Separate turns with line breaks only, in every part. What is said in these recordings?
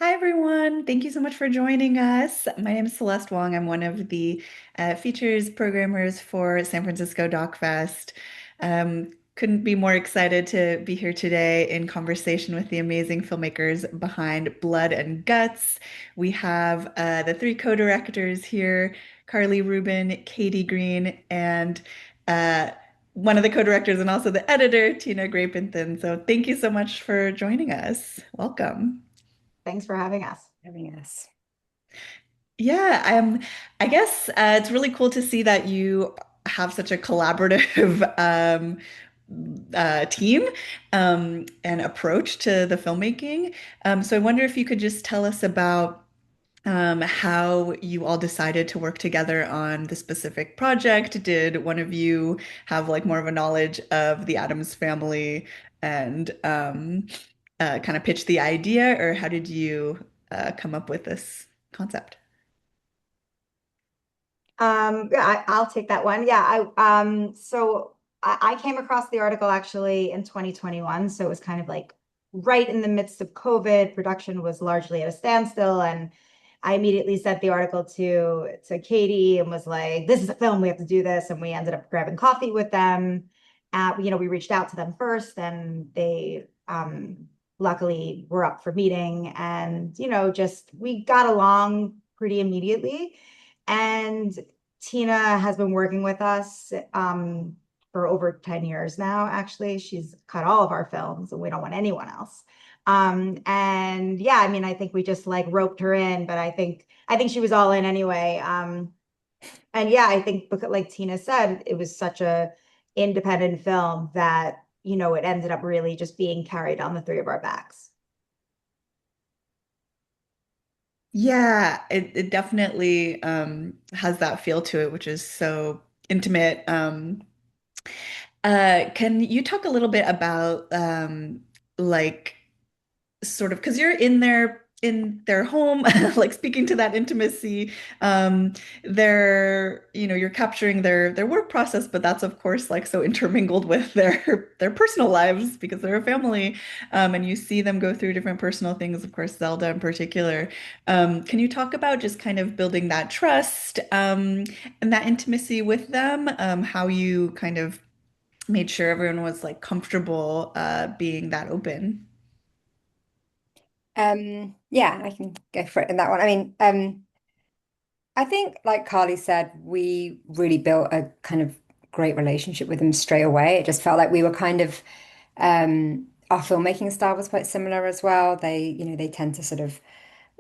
Hi, everyone. Thank you so much for joining us. My name is Celeste Wong. I'm one of the features programmers for San Francisco Doc Fest. Couldn't be more excited to be here today in conversation with the amazing filmmakers behind Blood and Guts. We have the three co-directors here, Carly Rubin, Katie Green, and uh, one of the co-directors and also the editor, Tina Grapenthin. So thank you so much for joining us. Welcome.
Thanks for having us.
Having us.
Yeah, I guess it's really cool to see that you have such a collaborative team and approach to the filmmaking. So I wonder if you could just tell us about how you all decided to work together on the specific project. Did one of you have like more of a knowledge of the Addams family and kind of pitch the idea, or how did you come up with this concept?
I'll take that one. I came across the article actually in 2021, so it was kind of like right in the midst of COVID. Production was largely at a standstill, and I immediately sent the article to Katie and was like, "This is a film. We have to do this." And we ended up grabbing coffee with them. We reached out to them first, and they luckily were up for meeting, and just we got along pretty immediately. And Tina has been working with us for over 10 years now, actually. She's cut all of our films, and we don't want anyone else. And yeah, I mean, I think we just like roped her in, but I think she was all in anyway. And yeah, I think because like Tina said, it was such a independent film that, it ended up really just being carried on the three of our backs.
Yeah, it definitely has that feel to it, which is so intimate. Can you talk a little bit about like sort of because you're in their home, like speaking to that intimacy, you're capturing their work process, but that's of course like so intermingled with their personal lives because they're a family, and you see them go through different personal things, of course, Zelda in particular. Can you talk about just kind of building that trust, and that intimacy with them, how you kind of made sure everyone was like comfortable being that open?
Yeah, I can go for it in that one. I think, like Carly said, we really built a kind of great relationship with them straight away. It just felt like we were kind of our filmmaking style was quite similar as well. They tend to sort of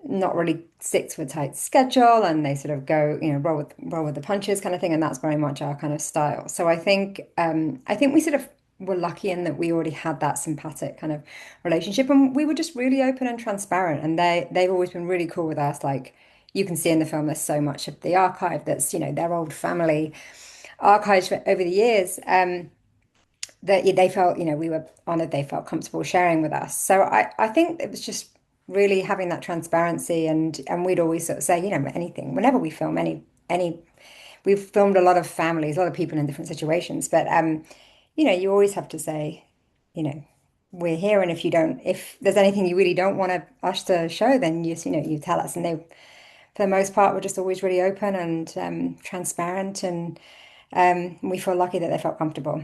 not really stick to a tight schedule and they sort of go, roll with the punches kind of thing, and that's very much our kind of style. So I think we sort of were lucky in that we already had that sympathetic kind of relationship, and we were just really open and transparent, and they've always been really cool with us. Like you can see in the film, there's so much of the archive that's, their old family archives over the years. That they felt, we were honored, they felt comfortable sharing with us. So I think it was just really having that transparency, and we'd always sort of say, anything, whenever we film we've filmed a lot of families, a lot of people in different situations, but you always have to say, you know, we're here, and if there's anything you really don't want us to show, then you tell us. And they, for the most part, were just always really open and transparent, and we feel lucky that they felt comfortable.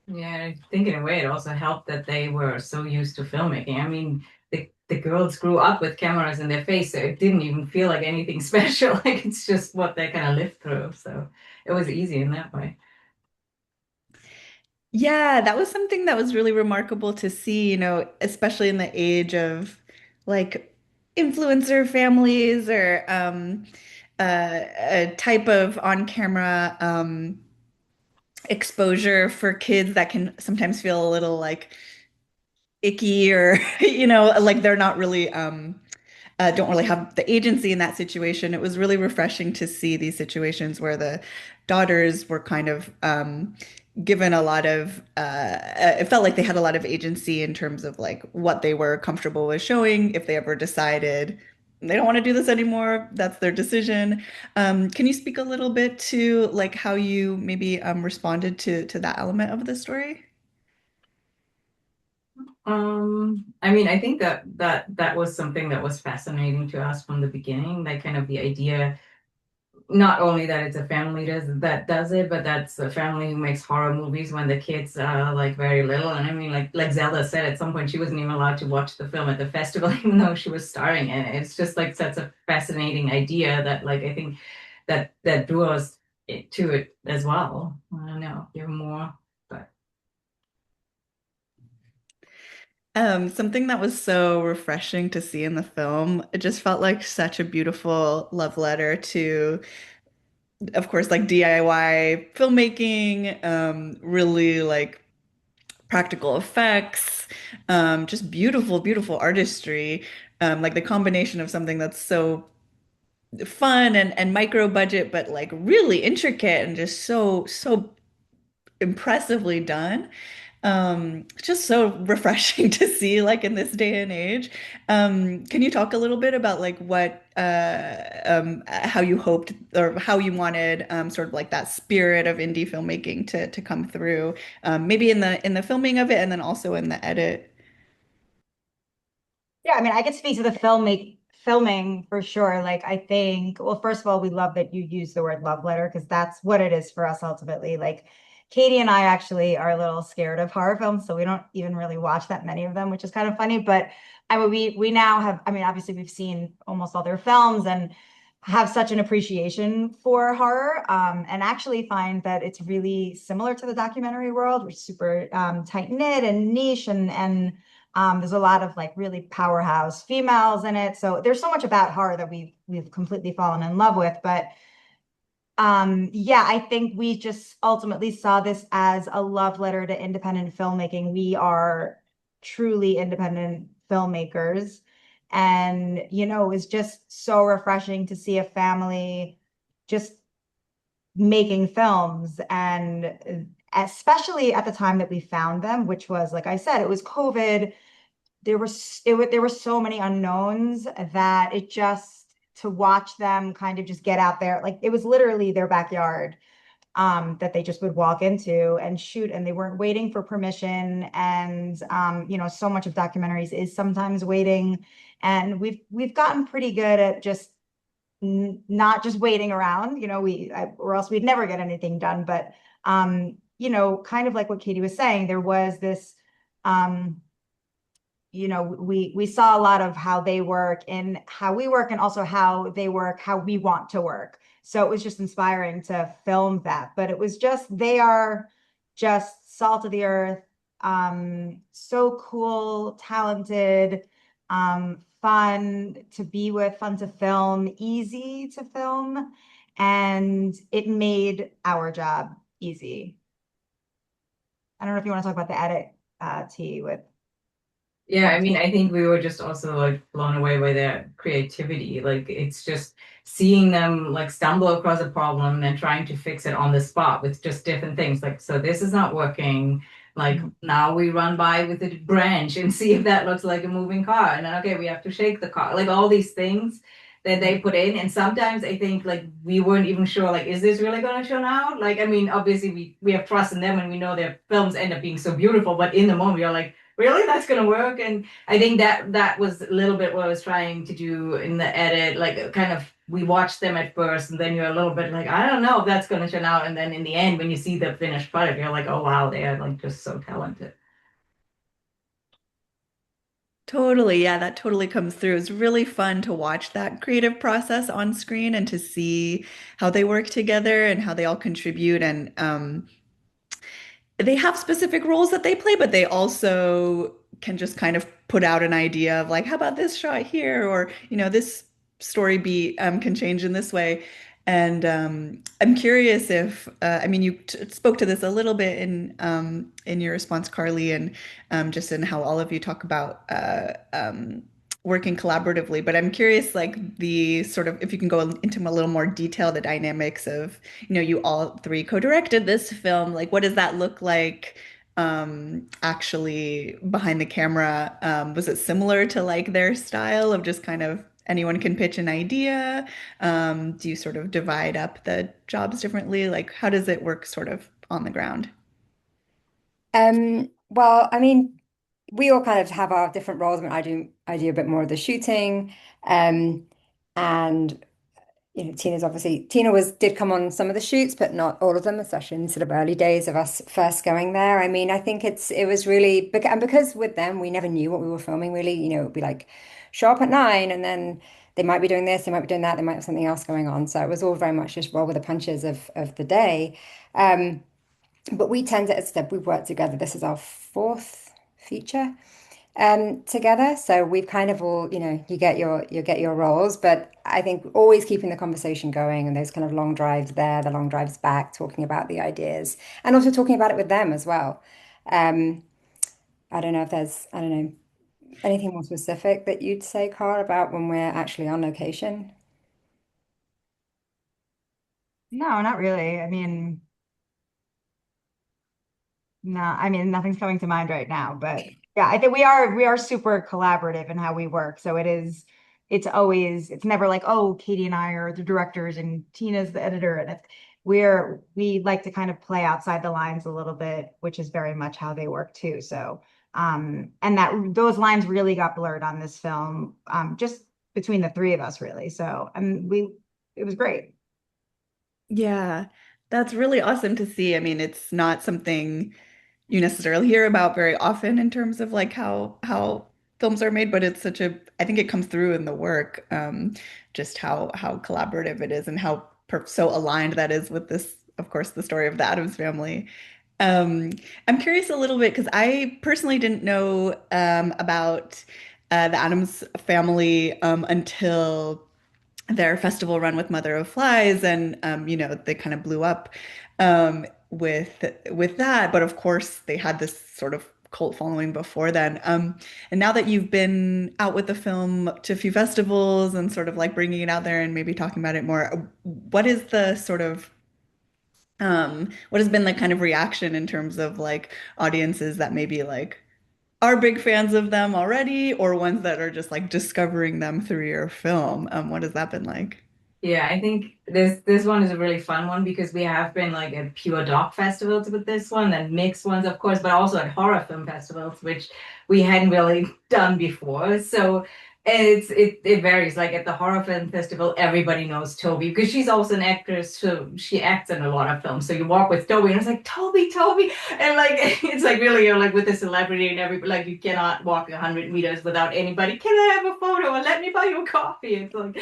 Yeah, I think in a way it also helped that they were so used to filmmaking. I mean, the girls grew up with cameras in their face, so it didn't even feel like anything special. Like it's just what they kind of lived through. So it was easy in that way.
Yeah, that was something that was really remarkable to see, especially in the age of like influencer families or a type of on-camera exposure for kids that can sometimes feel a little like icky or like they're not really don't really have the agency in that situation. It was really refreshing to see these situations where the daughters were kind of given a lot of it felt like they had a lot of agency in terms of like what they were comfortable with showing. If they ever decided they don't want to do this anymore, that's their decision. Can you speak a little bit to like how you maybe responded to that element of the story?
I mean, I think that was something that was fascinating to us from the beginning, like kind of the idea, not only that it's a family that does it, but that's a family who makes horror movies when the kids are like very little. And I mean, like Zelda said, at some point she wasn't even allowed to watch the film at the festival, even though she was starring in it. It's just like such a fascinating idea that like I think that drew us to it as well. I don't know, give more, but
Something that was so refreshing to see in the film, it just felt like such a beautiful love letter to, of course, like DIY filmmaking, really like practical effects, just beautiful, beautiful artistry. Like the combination of something that's so fun and micro budget, but like really intricate and just so impressively done. It's just so refreshing to see like in this day and age. Can you talk a little bit about like what how you hoped or how you wanted sort of like that spirit of indie filmmaking to come through, maybe in the filming of it and then also in the edit?
Yeah, I mean, I could speak to the filming for sure. Like, I think, well, first of all, we love that you use the word love letter because that's what it is for us ultimately. Like, Katie and I actually are a little scared of horror films, so we don't even really watch that many of them, which is kind of funny. But I mean, we now have, I mean, obviously we've seen almost all their films and have such an appreciation for horror, and actually find that it's really similar to the documentary world, which is super tight knit and niche and there's a lot of like really powerhouse females in it. So there's so much about horror that we've completely fallen in love with. But yeah, I think we just ultimately saw this as a love letter to independent filmmaking. We are truly independent filmmakers. And, you know, it was just so refreshing to see a family just making films and especially at the time that we found them, which was, like I said, it was COVID. There were so many unknowns that it just to watch them kind of just get out there, like it was literally their backyard that they just would walk into and shoot, and they weren't waiting for permission. And you know, so much of documentaries is sometimes waiting, and we've gotten pretty good at just not just waiting around, you know, or else we'd never get anything done. But you know, kind of like what Katie was saying, there was this um you know, we saw a lot of how they work and how we work, and also how they work, how we want to work. So it was just inspiring to film that. But it was just, they are just salt of the earth, so cool, talented, fun to be with, fun to film, easy to film, and it made our job easy. I don't know if you want to talk about the edit, T, with
yeah, I mean, I think we were just also like blown away by their creativity. Like it's just seeing them like stumble across a problem and trying to fix it on the spot with just different things. Like, so this is not working. Like now we run by with a branch and see if that looks like a moving car. And then okay, we have to shake the car. Like all these things that they put in. And sometimes I think like we weren't even sure, like, is this really gonna turn out? Like, I mean, obviously we have trust in them and we know their films end up being so beautiful, but in the moment you're like, really, that's gonna work? And I think that was a little bit what I was trying to do in the edit, like kind of we watched them at first and then you're a little bit like, I don't know if that's gonna turn out, and then in the end when you see the finished product you're like, oh wow, they are like just so talented.
Totally. Yeah, that totally comes through. It's really fun to watch that creative process on screen and to see how they work together and how they all contribute. And they have specific roles that they play, but they also can just kind of put out an idea of like, how about this shot here? Or, you know, this story beat can change in this way. And I'm curious if, I mean, you t spoke to this a little bit in your response, Carly, and just in how all of you talk about working collaboratively. But I'm curious, like the sort of, if you can go into a little more detail, the dynamics of, you know, you all three co-directed this film. Like, what does that look like actually behind the camera? Was it similar to like their style of just kind of anyone can pitch an idea? Do you sort of divide up the jobs differently? Like, how does it work sort of on the ground?
Well, I mean, we all kind of have our different roles. I mean, I do a bit more of the shooting, and Tina did come on some of the shoots, but not all of them, especially in sort of early days of us first going there. I mean, I think it was really, and because with them we never knew what we were filming really. It would be like show up at 9, and then they might be doing this, they might be doing that, they might have something else going on. So it was all very much just roll with the punches of the day. Um, but we tend to, as I said, we've worked together. This is our fourth feature together. So we've kind of all, you get your roles, but I think always keeping the conversation going and those kind of long drives there, the long drives back, talking about the ideas and also talking about it with them as well. Um, I don't know if there's, I don't know, anything more specific that you'd say, Cara, about when we're actually on location.
No, not really. I mean, no, I mean, nothing's coming to mind right now, but yeah, I think we are super collaborative in how we work. So it's never like, oh, Katie and I are the directors and Tina's the editor. And we like to kind of play outside the lines a little bit, which is very much how they work too. So, and that those lines really got blurred on this film, just between the three of us, really. So, and it was great.
Yeah, that's really awesome to see. I mean, it's not something you necessarily hear about very often in terms of like how films are made, but it's such a I think it comes through in the work, just how collaborative it is and how so aligned that is with this, of course, the story of the Addams family. Um, I'm curious a little bit because I personally didn't know about the Addams family until their festival run with Mother of Flies, and they kind of blew up with that. But of course, they had this sort of cult following before then. And now that you've been out with the film to a few festivals and sort of like bringing it out there and maybe talking about it more, what is the sort of what has been the kind of reaction in terms of like audiences that maybe like are big fans of them already, or ones that are just like discovering them through your film? What has that been like?
Yeah, I think this one is a really fun one because we have been like at pure doc festivals with this one and mixed ones, of course, but also at horror film festivals, which we hadn't really done before. So it varies. Like at the horror film festival, everybody knows Toby because she's also an actress, so she acts in a lot of films. So you walk with Toby and it's like Toby, Toby, and like it's like really you're like with a celebrity and everybody like you cannot walk 100 meters without anybody. Can I have a photo and let me buy you a coffee? It's like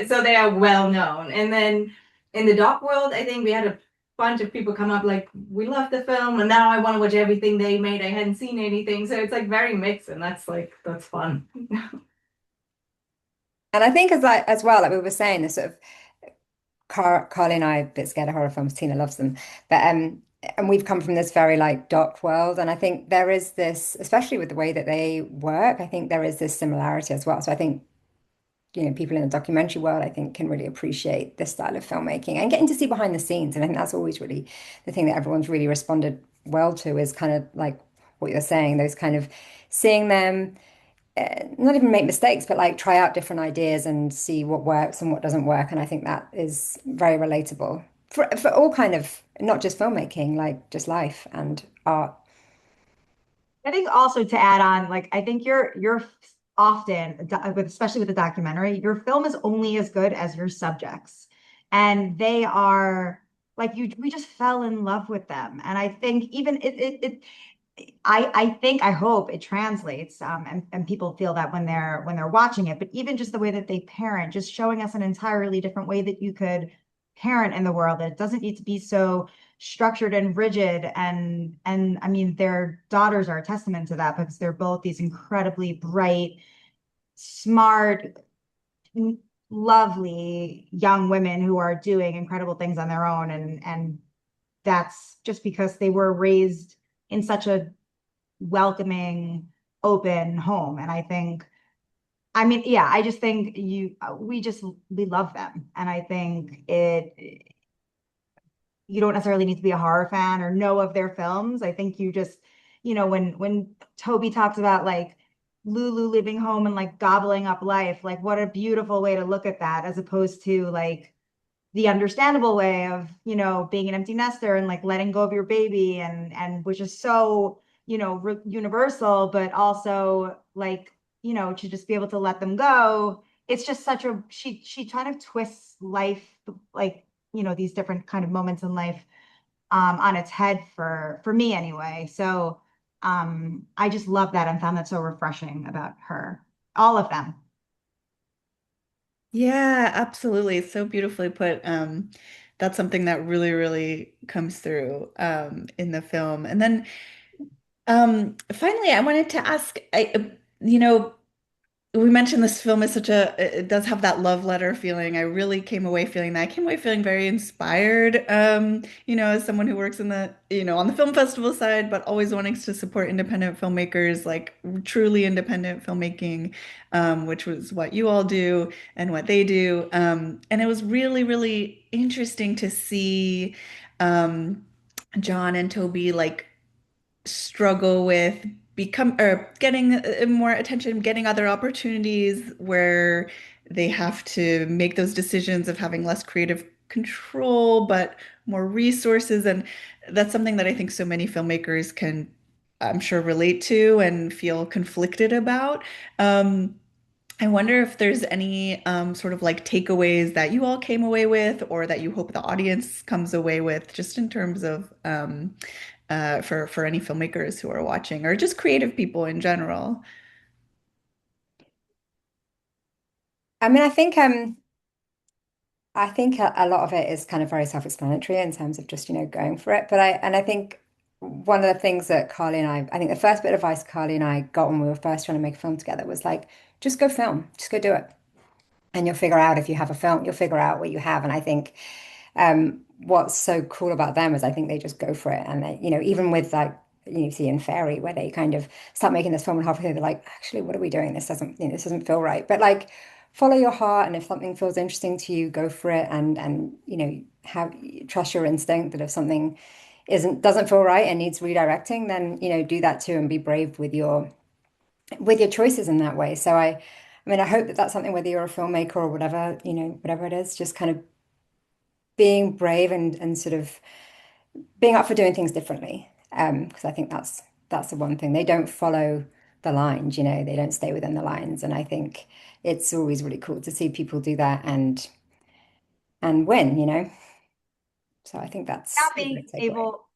so they are well known. And then in the doc world, I think we had a bunch of people come up like, we love the film, and now I want to watch everything they made. I hadn't seen anything, so it's like very mixed, and that's fun.
And I think as well, like we were saying, the sort of Carly and I are a bit scared of horror films. Tina loves them, but and we've come from this very like dark world, and I think there is this, especially with the way that they work. I think there is this similarity as well. So I think people in the documentary world, I think, can really appreciate this style of filmmaking and getting to see behind the scenes. And I think that's always really the thing that everyone's really responded well to is kind of like what you're saying, those kind of seeing them not even make mistakes, but like try out different ideas and see what works and what doesn't work. And I think that is very relatable for all kind of, not just filmmaking, like just life and art.
I think also to add on, like I think you're often, especially with the documentary, your film is only as good as your subjects, and they are like we just fell in love with them, and I think even I think I hope it translates, and people feel that when they're watching it, but even just the way that they parent, just showing us an entirely different way that you could parent in the world. That it doesn't need to be so structured and rigid, and I mean their daughters are a testament to that because they're both these incredibly bright, smart, lovely young women who are doing incredible things on their own, and that's just because they were raised in such a welcoming, open home. And I think, I mean, yeah, I just think we love them. And I think you don't necessarily need to be a horror fan or know of their films. I think you just, when Toby talks about like Lulu leaving home and like gobbling up life, like what a beautiful way to look at that, as opposed to like the understandable way of, being an empty nester and like letting go of your baby, and which is so universal, but also like, to just be able to let them go. It's just such a, she kind of twists life, like, these different kind of moments in life, on its head for me anyway. So, I just love that and found that so refreshing about her, all of them.
Yeah, absolutely. So beautifully put. That's something that really, really comes through in the film. And then finally, I wanted to ask, you know, we mentioned this film is such a, it does have that love letter feeling. I really came away feeling that. I came away feeling very inspired, as someone who works in the, on the film festival side, but always wanting to support independent filmmakers, like truly independent filmmaking, which was what you all do and what they do. And it was really, really interesting to see John and Toby like struggle with become or getting more attention, getting other opportunities where they have to make those decisions of having less creative control, but more resources. And that's something that I think so many filmmakers can, I'm sure, relate to and feel conflicted about. I wonder if there's any sort of like takeaways that you all came away with or that you hope the audience comes away with, just in terms of for any filmmakers who are watching or just creative people in general.
I mean, I think a lot of it is kind of very self-explanatory in terms of just, going for it. And I think one of the things that Carly and I think the first bit of advice Carly and I got when we were first trying to make a film together was like, just go film, just go do it. And you'll figure out if you have a film, you'll figure out what you have. And I think what's so cool about them is I think they just go for it. And they, even with like, you see in Fairy, where they kind of start making this film and halfway through they're like, actually, what are we doing? This doesn't feel right. But like, follow your heart, and if something feels interesting to you, go for it. And have trust your instinct that if something doesn't feel right and needs redirecting, then do that too, and be brave with your choices in that way. So I mean, I hope that that's something, whether you're a filmmaker or whatever, whatever it is, just kind of being brave and sort of being up for doing things differently. Because I think that's the one thing. They don't follow the lines, they don't stay within the lines. And I think it's always really cool to see people do that and win. So I think that's
Not
a great
being
takeaway.
able,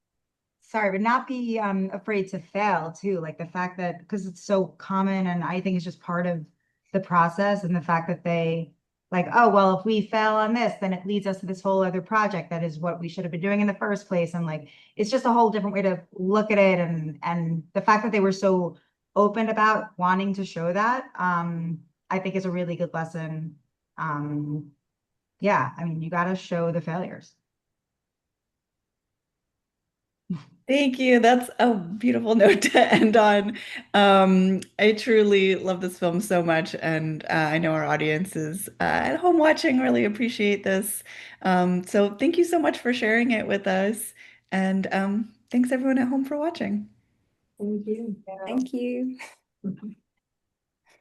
sorry, but not be afraid to fail too. Like the fact that, because it's so common, and I think it's just part of the process, and the fact that they like, oh, well, if we fail on this, then it leads us to this whole other project that is what we should have been doing in the first place. And like, it's just a whole different way to look at it. And the fact that they were so open about wanting to show that, I think is a really good lesson. Um, yeah, I mean, you got to show the failures.
Thank you. That's a beautiful note to end on. I truly love this film so much, and I know our audience is at home watching really appreciate this. So thank you so much for sharing it with us, and thanks everyone at home for watching.
Thank you.
Thank you.
Yeah.